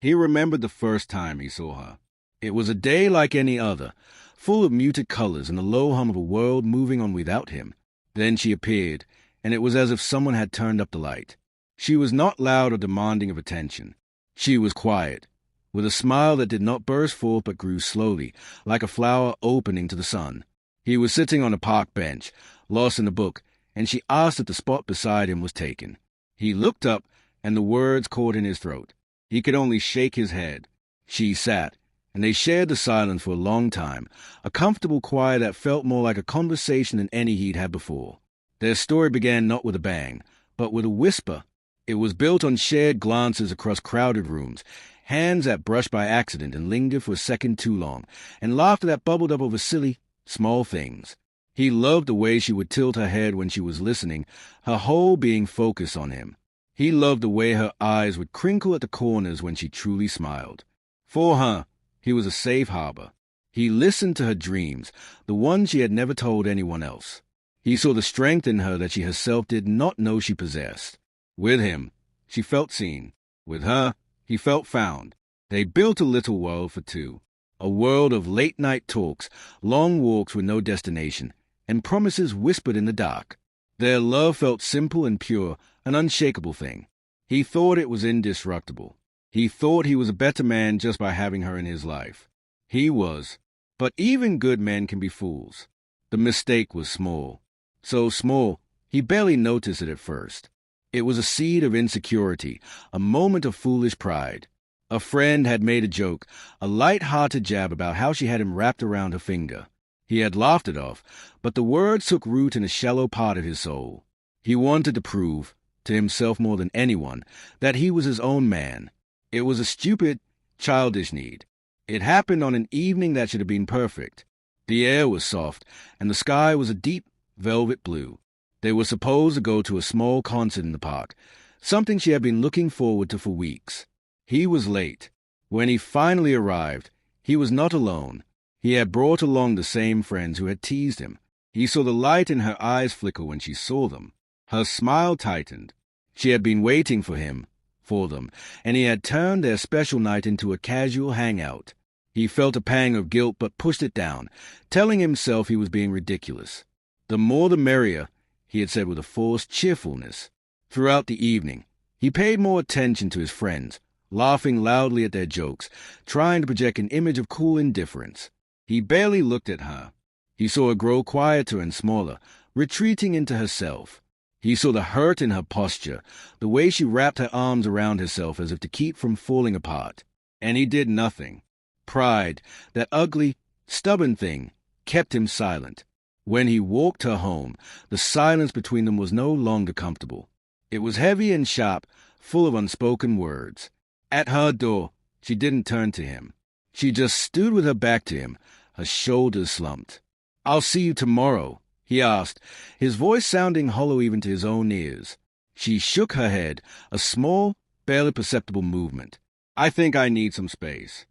He remembered the first time he saw her. It was a day like any other, full of muted colors and the low hum of a world moving on without him. Then she appeared, and it was as if someone had turned up the light. She was not loud or demanding of attention. She was quiet, with a smile that did not burst forth but grew slowly, like a flower opening to the sun. He was sitting on a park bench, lost in a book, and she asked if the spot beside him was taken. He looked up, and the words caught in his throat. He could only shake his head. She sat, and they shared the silence for a long time, a comfortable quiet that felt more like a conversation than any he'd had before. Their story began not with a bang, but with a whisper. It was built on shared glances across crowded rooms, hands that brushed by accident and lingered for a second too long, and laughter that bubbled up over silly, small things. He loved the way she would tilt her head when she was listening, her whole being focused on him. He loved the way her eyes would crinkle at the corners when she truly smiled. For her, he was a safe harbor. He listened to her dreams, the ones she had never told anyone else. He saw the strength in her that she herself did not know she possessed. With him, she felt seen. With her, he felt found. They built a little world for two, a world of late-night talks, long walks with no destination, and promises whispered in the dark. Their love felt simple and pure, an unshakable thing. He thought it was indestructible. He thought he was a better man just by having her in his life. He was. But even good men can be fools. The mistake was small. So small, he barely noticed it at first. It was a seed of insecurity, a moment of foolish pride. A friend had made a joke, a light-hearted jab about how she had him wrapped around her finger. He had laughed it off, but the words took root in a shallow part of his soul. He wanted to prove, to himself more than anyone, that he was his own man. It was a stupid, childish need. It happened on an evening that should have been perfect. The air was soft, and the sky was a deep velvet blue. They were supposed to go to a small concert in the park, something she had been looking forward to for weeks. He was late. When he finally arrived, he was not alone. He had brought along the same friends who had teased him. He saw the light in her eyes flicker when she saw them. Her smile tightened. She had been waiting for him, for them, and he had turned their special night into a casual hangout. He felt a pang of guilt but pushed it down, telling himself he was being ridiculous. The more the merrier, he had said with a forced cheerfulness. Throughout the evening, he paid more attention to his friends, laughing loudly at their jokes, trying to project an image of cool indifference. He barely looked at her. He saw her grow quieter and smaller, retreating into herself. He saw the hurt in her posture, the way she wrapped her arms around herself as if to keep from falling apart. And he did nothing. Pride, that ugly, stubborn thing, kept him silent. When he walked her home, the silence between them was no longer comfortable. It was heavy and sharp, full of unspoken words. At her door, she didn't turn to him. She just stood with her back to him, her shoulders slumped. "I'll see you tomorrow," he asked, his voice sounding hollow even to his own ears. She shook her head, a small, barely perceptible movement. "I think I need some space."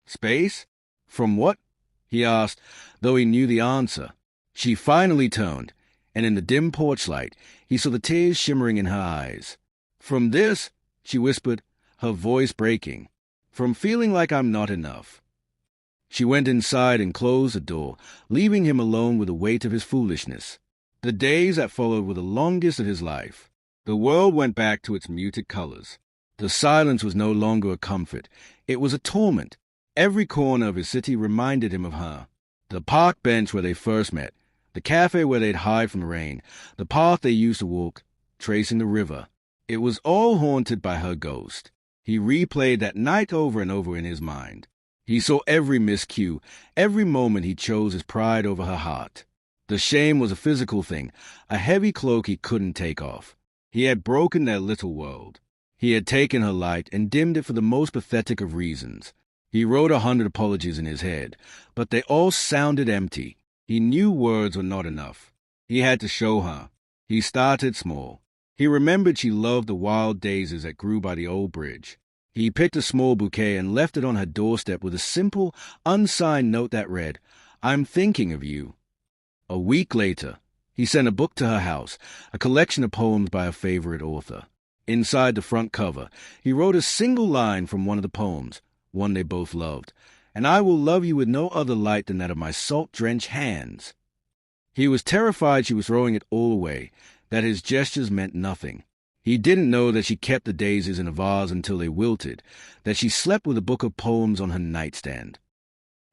"Space? From what?" he asked, though he knew the answer. She finally turned, and in the dim porch light, he saw the tears shimmering in her eyes. "From this," she whispered, her voice breaking. "From feeling like I'm not enough." She went inside and closed the door, leaving him alone with the weight of his foolishness. The days that followed were the longest of his life. The world went back to its muted colors. The silence was no longer a comfort. It was a torment. Every corner of his city reminded him of her. The park bench where they first met, the cafe where they'd hide from the rain, the path they used to walk, tracing the river. It was all haunted by her ghost. He replayed that night over and over in his mind. He saw every miscue, every moment he chose his pride over her heart. The shame was a physical thing, a heavy cloak he couldn't take off. He had broken their little world. He had taken her light and dimmed it for the most pathetic of reasons. He wrote 100 apologies in his head, but they all sounded empty. He knew words were not enough. He had to show her. He started small. He remembered she loved the wild daisies that grew by the old bridge. He picked a small bouquet and left it on her doorstep with a simple, unsigned note that read, "I'm thinking of you." A week later, he sent a book to her house, a collection of poems by a favorite author. Inside the front cover, he wrote a single line from one of the poems, one they both loved. "And I will love you with no other light than that of my salt-drenched hands." He was terrified she was throwing it all away, that his gestures meant nothing. He didn't know that she kept the daisies in a vase until they wilted, that she slept with a book of poems on her nightstand.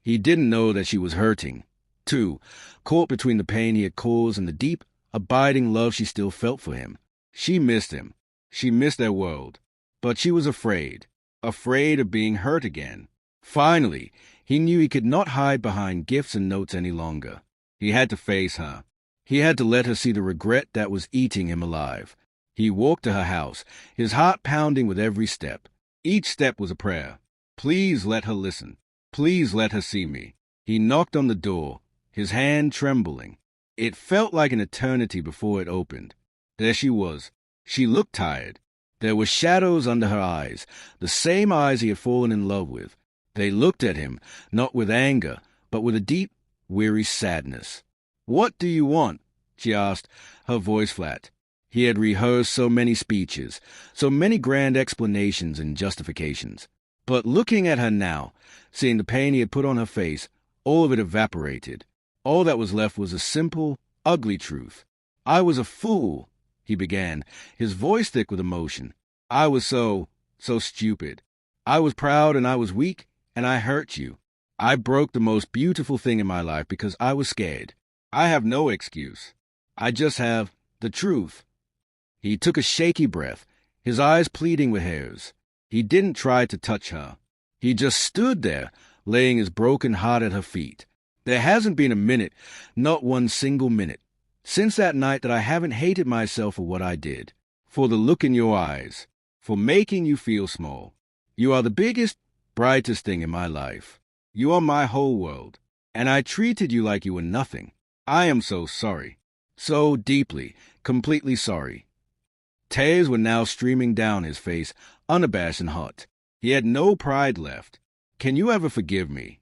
He didn't know that she was hurting, too, caught between the pain he had caused and the deep, abiding love she still felt for him. She missed him. She missed their world. But she was afraid of being hurt again. Finally, he knew he could not hide behind gifts and notes any longer. He had to face her. He had to let her see the regret that was eating him alive. He walked to her house, his heart pounding with every step. Each step was a prayer. Please let her listen. Please let her see me. He knocked on the door, his hand trembling. It felt like an eternity before it opened. There she was. She looked tired. There were shadows under her eyes, the same eyes he had fallen in love with. They looked at him, not with anger, but with a deep, weary sadness. "What do you want?" she asked, her voice flat. He had rehearsed so many speeches, so many grand explanations and justifications. But looking at her now, seeing the pain he had put on her face, all of it evaporated. All that was left was a simple, ugly truth. "I was a fool," he began, his voice thick with emotion. "I was so stupid. I was proud and I was weak, and I hurt you. I broke the most beautiful thing in my life because I was scared. I have no excuse. I just have the truth." He took a shaky breath, his eyes pleading with hers. He didn't try to touch her. He just stood there, laying his broken heart at her feet. "There hasn't been a minute, not one single minute, since that night that I haven't hated myself for what I did, for the look in your eyes, for making you feel small. You are the biggest, brightest thing in my life. You are my whole world, and I treated you like you were nothing. I am so sorry, so deeply, completely sorry." Tears were now streaming down his face, unabashed and hot. He had no pride left. "Can you ever forgive me?"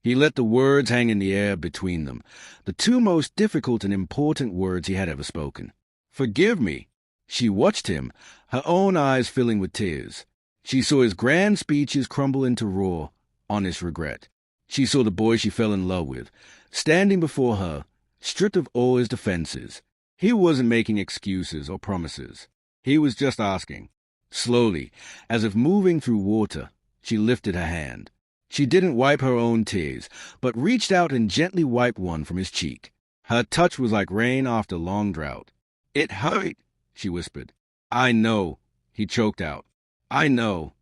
He let the words hang in the air between them, the two most difficult and important words he had ever spoken. "Forgive me." She watched him, her own eyes filling with tears. She saw his grand speeches crumble into raw, honest regret. She saw the boy she fell in love with, standing before her, stripped of all his defenses. He wasn't making excuses or promises. He was just asking. Slowly, as if moving through water, she lifted her hand. She didn't wipe her own tears, but reached out and gently wiped one from his cheek. Her touch was like rain after long drought. "It hurt," she whispered. "I know," he choked out. "I know."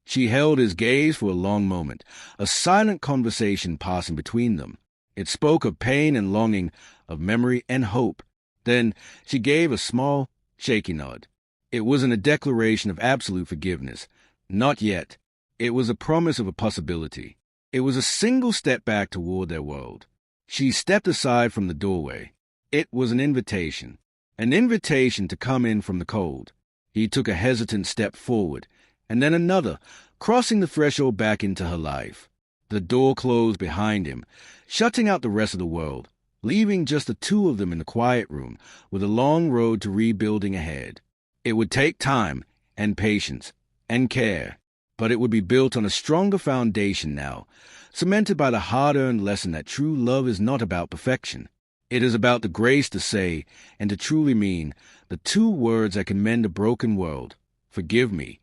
She held his gaze for a long moment, a silent conversation passing between them. It spoke of pain and longing, of memory and hope. Then she gave a small, shaky nod. It wasn't a declaration of absolute forgiveness. Not yet. It was a promise of a possibility. It was a single step back toward their world. She stepped aside from the doorway. It was an invitation to come in from the cold. He took a hesitant step forward, and then another, crossing the threshold back into her life. The door closed behind him, shutting out the rest of the world, leaving just the two of them in the quiet room, with a long road to rebuilding ahead. It would take time, and patience, and care, but it would be built on a stronger foundation now, cemented by the hard-earned lesson that true love is not about perfection. It is about the grace to say, and to truly mean, the two words that can mend a broken world: "Forgive me,"